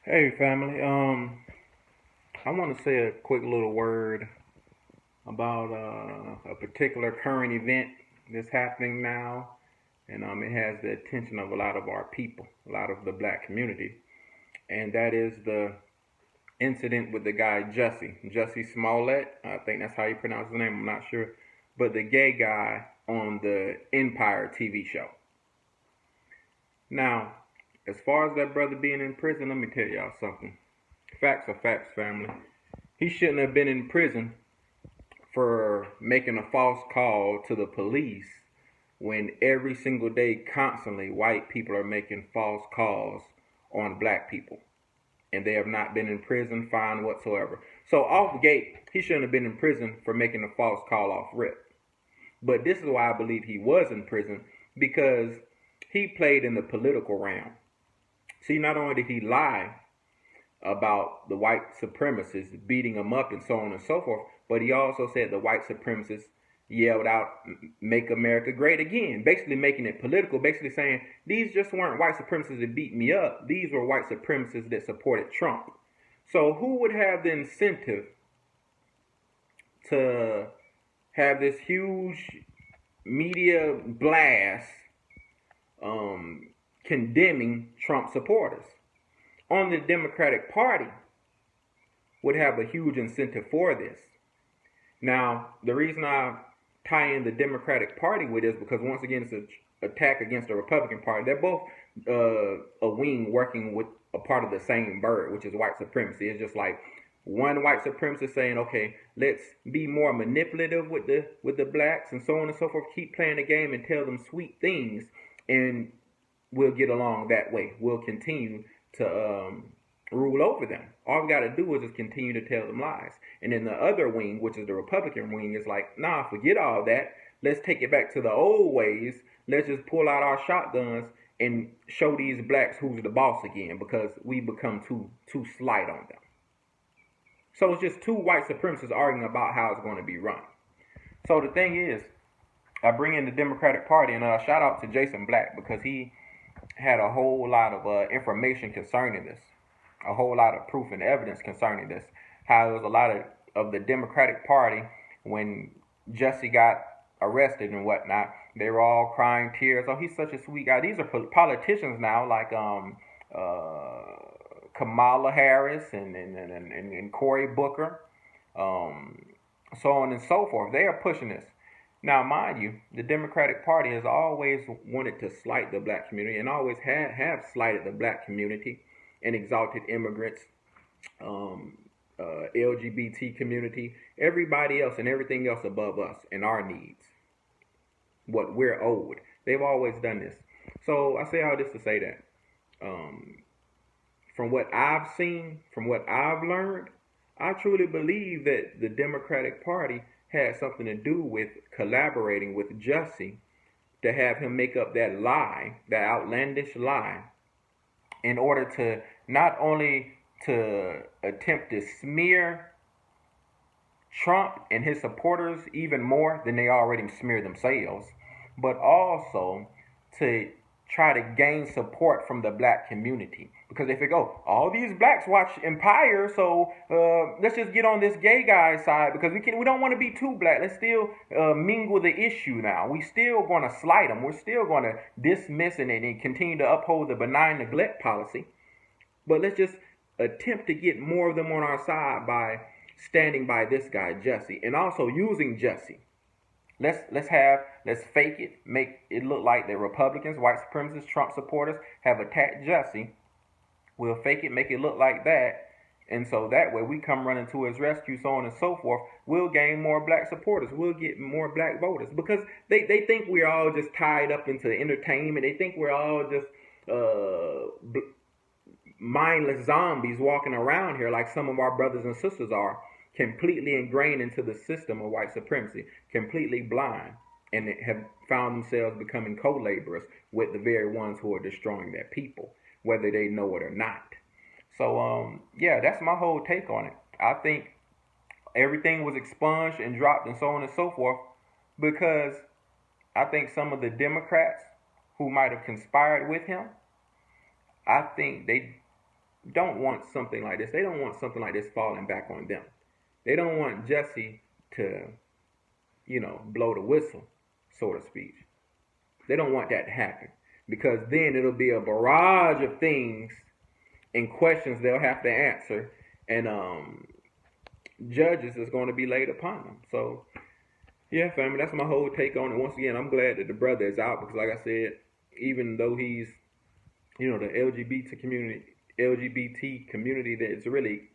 Hey family, I want to say a quick little word about a particular current event that's happening now, and it has the attention of a lot of our people, a lot of the black community, and that is the incident with the guy Jussie Smollett. I think that's how you pronounce his name. I'm not sure, but the gay guy on the Empire TV show. Now, as far as that brother being in prison, let me tell y'all something. Facts are facts, family. He shouldn't have been in prison for making a false call to the police when every single day, constantly, white people are making false calls on black people. And they have not been in prison, fined whatsoever. So off gate, he shouldn't have been in prison for making a false call off rip. But this is why I believe he was in prison, because he played in the political realm. See, not only did he lie about the white supremacists beating him up and so on and so forth, but he also said the white supremacists yelled out, "Make America Great Again," basically making it political, basically saying these just weren't white supremacists that beat me up. These were white supremacists that supported Trump. So who would have the incentive to have this huge media blast condemning Trump supporters? Only the Democratic Party would have a huge incentive for this. Now, the reason I tie in the Democratic Party with this because once again it's an attack against the Republican Party. They're both a wing working with a part of the same bird, which is white supremacy. It's just like one white supremacist saying, "Okay, let's be more manipulative with the blacks and so on and so forth. Keep playing the game and tell them sweet things, and we'll get along that way. We'll continue to rule over them. All we got to do is just continue to tell them lies." And then the other wing, which is the Republican wing, is like, "Nah, forget all that. Let's take it back to the old ways. Let's just pull out our shotguns and show these blacks who's the boss again because we become too slight on them." So it's just two white supremacists arguing about how it's going to be run. So the thing is, I bring in the Democratic Party, and shout out to Jason Black because he had a whole lot of information concerning this, a whole lot of proof and evidence concerning this. How there was a lot of the Democratic Party when Jussie got arrested and whatnot. They were all crying tears. "Oh, he's such a sweet guy." These are politicians now, like Kamala Harris and Cory Booker, so on and so forth. They are pushing this. Now, mind you, the Democratic Party has always wanted to slight the black community and always have slighted the black community and exalted immigrants, LGBT community, everybody else and everything else above us and our needs, what we're owed. They've always done this. So I say all this to say that from what I've seen, from what I've learned, I truly believe that the Democratic Party had something to do with collaborating with Jussie to have him make up that lie, that outlandish lie, in order to not only to attempt to smear Trump and his supporters even more than they already smear themselves, but also to try to gain support from the black community. Because if they go, all these blacks watch Empire, so let's just get on this gay guy side because we don't want to be too black. Let's still mingle the issue now. We still going to slight them. We're still going to dismiss it and continue to uphold the benign neglect policy. But let's just attempt to get more of them on our side by standing by this guy Jussie and also using Jussie. Let's fake it, make it look like the Republicans, white supremacists, Trump supporters have attacked Jussie. We'll fake it, make it look like that, and so that way we come running to his rescue, so on and so forth. We'll gain more black supporters. We'll get more black voters because they think we're all just tied up into entertainment. They think we're all just mindless zombies walking around here like some of our brothers and sisters are, completely ingrained into the system of white supremacy, completely blind, and have found themselves becoming co-laborers with the very ones who are destroying their people, whether they know it or not. So, yeah, that's my whole take on it. I think everything was expunged and dropped and so on and so forth because I think some of the Democrats who might have conspired with him, I think they don't want something like this. They don't want something like this falling back on them. They don't want Jussie to, blow the whistle, so to speak. They don't want that to happen, because then it'll be a barrage of things and questions they'll have to answer, and judges is going to be laid upon them. So, yeah, family, that's my whole take on it. Once again, I'm glad that the brother is out, because, like I said, even though he's, the LGBT community that is really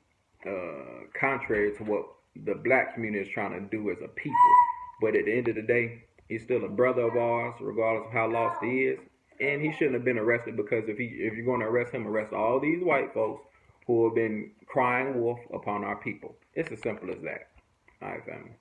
contrary to what the black community is trying to do as a people. But at the end of the day, he's still a brother of ours, regardless of how lost he is. And he shouldn't have been arrested, because if you're going to arrest him, arrest all these white folks who have been crying wolf upon our people. It's as simple as that. All right, family.